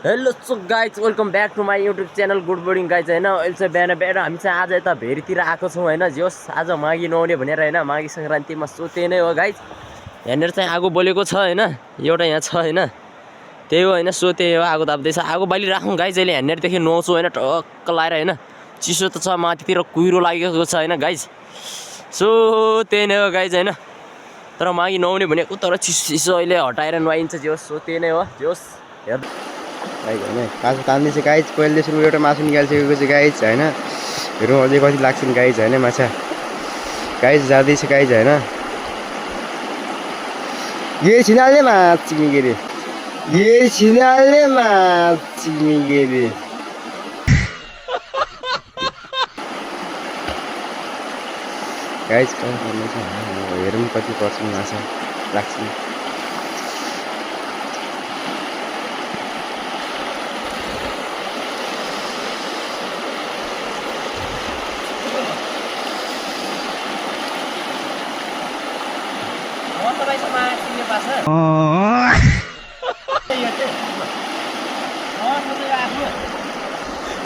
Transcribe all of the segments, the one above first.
hello so guys welcome back to my YouTube channel good morning guys होइन अहिले चाहिँ बिहान बिहान हामी चाहिँ आज यता भेरीतिर आएको छौँ होइन जोस् आज माघी नुहाउने भनेर होइन माघी सङ्क्रान्तिमा सो त्यही नै हो गाइज यहाँनिर चाहिँ आगो बलेको छ होइन एउटा यहाँ छ होइन त्यही हो होइन सो त्यही हो आगो ताप्दैछ आगो बाली राखौँ गाइज अहिले यहाँनिरदेखि नुहाउँछु होइन टक्क लाएर होइन चिसो त छ माथितिर कुहिरो लागेको छ होइन गाइज सो त्यही नै हो गाइज होइन तर माघी नुहाउने भनेको तर चिसो चिसो अहिले हटाएर नुहाइन्छ जोस् सो त्यही नै हो जोस् हेर गाइज होइन मासु तान्दैछ गाइज पहिले सुरु एउटा मासु निकालिसकेको छ गाइज होइन हेरौँ अझै कति लाग्छ नि गाइज होइन माछा गाइज जाँदैछ गाइज होइन ये छिनाले माछ चिक्ने के अरे ये छिनाले माछ चिक्ने के अरे गाइज कहाँ पर्ने छ हेरौँ कति पर्छ माछा लाग्छ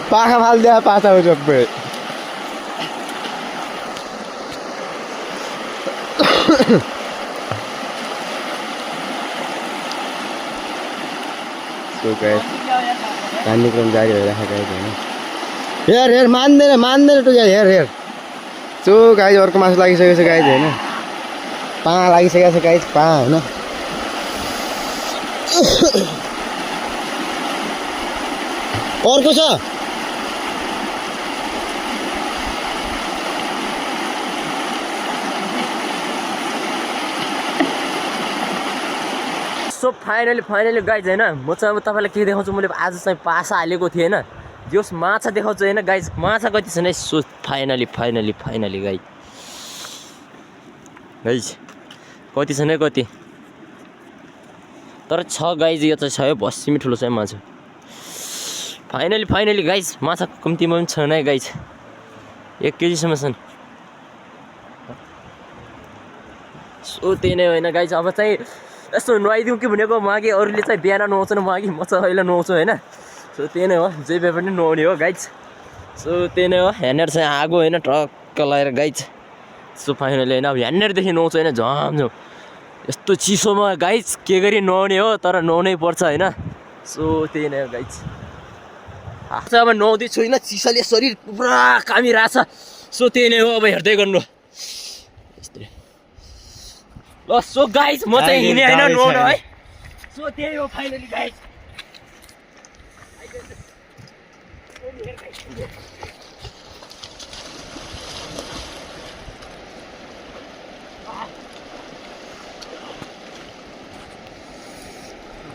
पाखा फाल्दै पाछा हो सबै कार्यक्रम जारी भइरहेको गाइज होइन हेर हेर मान्दैन टु हेर हेर सो गाइज अर्को मासु लागिसकेको छ गाइज होइन पा लागिसकेको छ गाइज पा होइन अर्को छ सो फाइनली गाइज होइन म चाहिँ अब तपाईँलाई के देखाउँछु मैले आज चाहिँ पासा हालेको थिएँ होइन जोस् माछा देखाउँछु होइन गाइज माछा कति छ नि सो फाइनली गाइज कति छ नि कति तर छ गाइज यो चाहिँ छ यो बस्सीमै ठुलो छ माछा फाइनली गाइज माछा कम्तीमा पनि छ नै गाइज 1 केजीसम्म छन् सो त्यही नै होइन गाइज अब चाहिँ यस्तो नुहाइदिउँ कि भनेको माघी अरूले चाहिँ बिहान नुहाउँछन् माघी म चाहिँ अहिले नुहाउँछु होइन सो त्यही नै हो जे भए पनि नुहाउने हो गाइज सो त्यही नै हो यहाँनिर चाहिँ आगो होइन टक्क लगाएर गाइज सो फाइनली होइन अब यहाँनिरदेखि नुहाउँछु होइन झम यस्तो चिसोमा गाइज के गरी नुहाउने हो तर नुहाउनै पर्छ होइन सो त्यही नै हो गाइज अब नुहाउँदैछु होइन चिसोले शरीर पुरा कामिरहेछ सो त्यही नै हो अब हेर्दै गर्नु ल सो गाइज म चाहिँ हिँडेँ होइन नुहाउन है सो त्यही हो फाइनली गाइज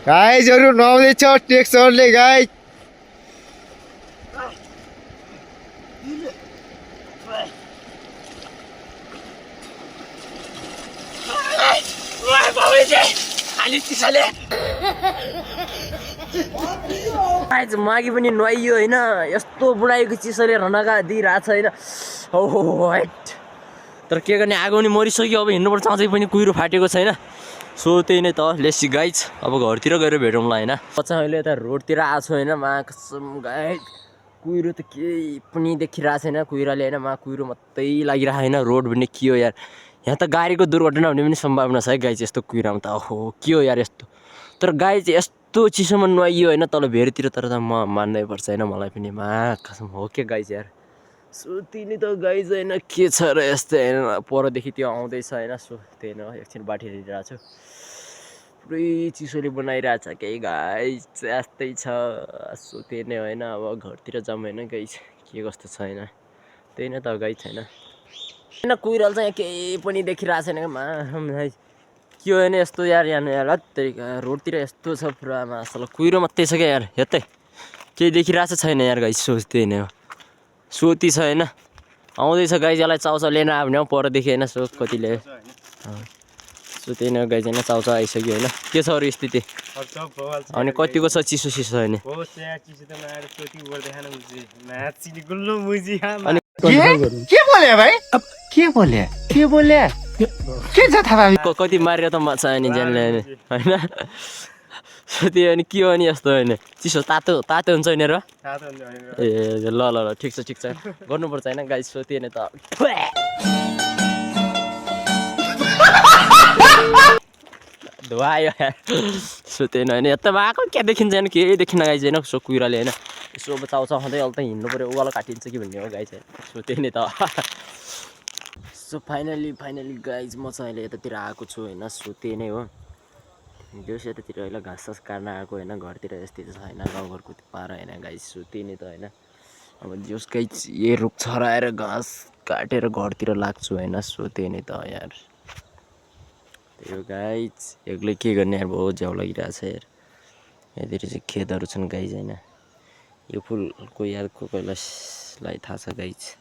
गाइजहरू नुहाउँदैछ टेक्सरले गाइज माघी पनि नुहाइयो होइन यस्तो बुढाइको चिसोले रनगा दिइरहेछ होइन हो हाइट तर के गर्ने आगो नि मरिसक्यो अब हिँड्नुपर्छ अझै पनि कुहिरो फाटेको छैन सो त्यही नै त लेसी गाइज अब घरतिर गएर भेटौँला होइन चाहिँ अहिले यता रोडतिर आएको छु होइन कसम गाइज कुहिरो त केही पनि देखिरहेको छैन कुहिरोले होइन कुहिरो मात्रै लागिरहेको होइन रोड भन्ने के हो यार यहाँ त गाडीको दुर्घटना हुने पनि सम्भावना छ है गाइज यस्तो कुहिरोमा त ओहो के हो यार यस्तो तर गाइज यस्तो चिसोमा नुहाइयो होइन तल भेरतिर तर त म मान्नै पर्छ होइन मलाई पनि कसम हो के गाइज यार सो तिनी त गाइज होइन के छ र यस्तै होइन परदेखि त्यो आउँदैछ होइन सो त्यही न एकछिन बाटी हेरिरहेको छु पुरै चिसोले बनाइरहेछ केही गाइज यस्तै छ सो त्यही नै होइन अब घरतिर जाऊँ होइन गाइज के कस्तो छ होइन त्यही नै त गाइज छैन होइन कुहिरोले चाहिँ केही पनि देखिरहेको छैन के हो होइन यस्तो यार यहाँ तरिका रोडतिर यस्तो छ पुरा मासल कुहिरो मात्रै छ क्या यार यतै केही देखिरहेको छैन यार गाइज सो त्यही नै हो सोती छ होइन आउँदैछ गाइज यसलाई चाउचाउ लिएर आयो भने परदेखि होइन सो कतिले सो त्यही नै गाइज होइन चाउचाउ आइसक्यो होइन के छ अरू स्थिति अनि कतिको छ चिसो चिसो होइन के बोले भाइ के बोले के छ थाहा कति मारेर त माछा अनि ज्यानले होइन सुते अनि के हो अनि यस्तो होइन चिसो तातो तातो हुन्छ होइन र ए ल ल ल ठिक छ गर्नुपर्छ होइन गाइस सुते नि त धुवा आयो सुतेन होइन यता भएको क्या देखिन्छ होइन केही देखिन गाइस होइन सो कुहिराले होइन यसो चाउ चाउँदै अहिले त हिँड्नु पऱ्यो उकालो काटिन्छ कि भन्ने हो गाइस सुते नि त सो फाइनली गाइज म चाहिँ अहिले यतातिर आएको छु होइन सुते नै हो जोस् यतातिर अहिले घाँस सास काट्न आएको होइन घरतिर यस्तै छ होइन गाउँघरको पारा होइन गाइस सुते नि त होइन अब जोस् गाइस ए रुख छराएर घाँस काटेर घरतिर लाग्छु होइन सुते नि त यार त्यही हो गाइस एक्लै के गर्ने यार बहुत झ्याउ लागिरहेछ यार यहाँतिर चाहिँ खेतहरू छन् गाइस होइन यो फुलको याद कसैलाई थाहा छ गाइस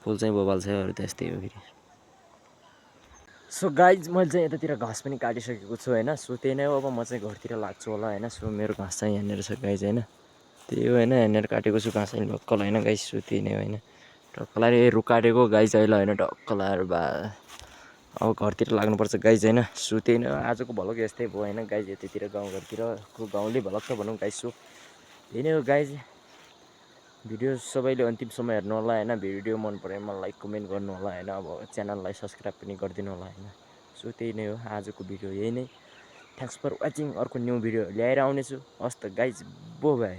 फुल चाहिँ बबाल छ अरू त्यस्तै हो फेरि सो गाइज मैले चाहिँ यतातिर घाँस पनि काटिसकेको छु होइन सो त्यही नै हो अब म चाहिँ घरतिर लाग्छु होला होइन सो मेरो घाँस चाहिँ यहाँनिर छ गाइज होइन त्यही हो होइन यहाँनिर काटेको छु घाँस अहिले ढक्कल होइन गाइस सो त्यही नै हो होइन ढक्क लाएर रुख काटेको गाइज अहिले होइन ढक्क लाएर बा अब घरतिर लाग्नुपर्छ गाइज होइन सो त्यही नै आजको भ्लग यस्तै भयो होइन गाइज यतातिर गाउँघरतिरको गाउँले भ्लग त भनौँ गाइज सो त्यही नै हो गाइज भिडियो सबैले अन्तिमसम्म हेर्नु होला होइन भिडियो मन परेमा लाइक कमेन्ट गर्नु होला होइन अब च्यानललाई सब्सक्राइब पनि गरिदिनु होला होइन सो त्यही नै हो आजको भिडियो यही नै थ्याङ्क्स फर वाचिङ अर्को न्यू भिडियो ल्याएर आउनेछु हस् त गाइज बो बाई